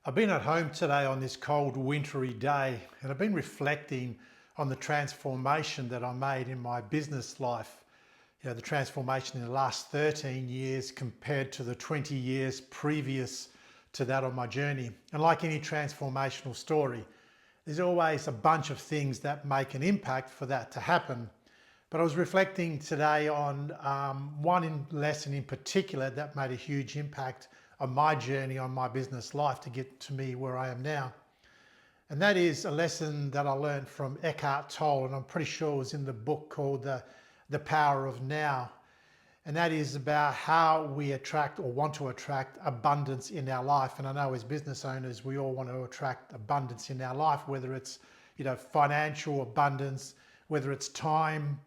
I've been at home today on this cold wintry day and I've been reflecting on the transformation that I made in my business life. The transformation in the last 13 years compared to the 20 years previous to that on my journey. And like any transformational story, there's always a bunch of things that make an impact for that to happen. But I was reflecting today on one lesson in particular that made a huge impact on my journey, on my business life to get to me where I am now. And that is a lesson that I learned from Eckhart Tolle, and I'm pretty sure it was in the book called The Power of Now. And that is about how we attract or want to attract abundance in our life. And I know as business owners, we all want to attract abundance in our life, whether it's financial abundance, whether it's time,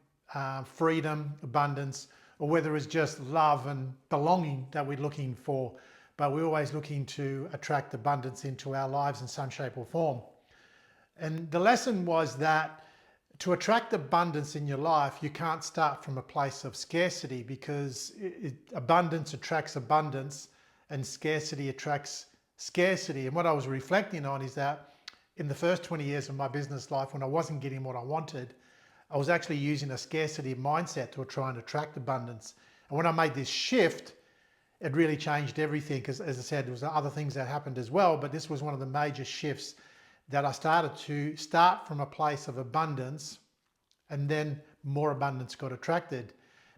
freedom, abundance, or whether it's just love and belonging that we're looking for. But we're always looking to attract abundance into our lives in some shape or form. And the lesson was that to attract abundance in your life, you can't start from a place of scarcity, because abundance attracts abundance and scarcity attracts scarcity. And what I was reflecting on is that in the first 20 years of my business life, when I wasn't getting what I wanted, I was actually using a scarcity mindset to try and attract abundance. And when I made this shift, it really changed everything, because as I said, there was other things that happened as well, but this was one of the major shifts that I started to start from a place of abundance, and then more abundance got attracted.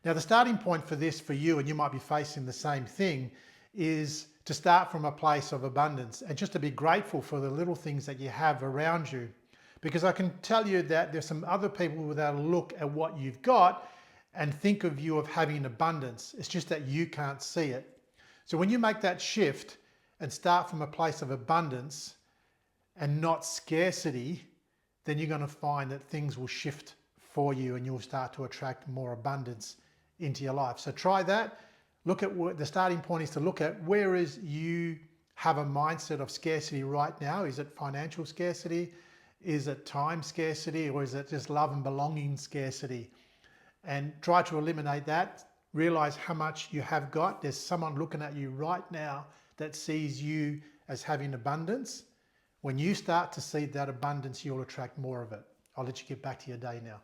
Now, the starting point for this for you, and you might be facing the same thing, is to start from a place of abundance and just to be grateful for the little things that you have around you. Because I can tell you that there's some other people that look at what you've got and think of you of having abundance. It's just that you can't see it. So when you make that shift and start from a place of abundance and not scarcity, then you're going to find that things will shift for you and you'll start to attract more abundance into your life. So try that. Look at what the starting point is, to look at where is you have a mindset of scarcity right now. Is it financial scarcity? Is it time scarcity? Or is it just love and belonging scarcity? And try to eliminate that. Realize how much you have got. There's someone looking at you right now that sees you as having abundance. When you start to see that abundance, you'll attract more of it. I'll let you get back to your day now.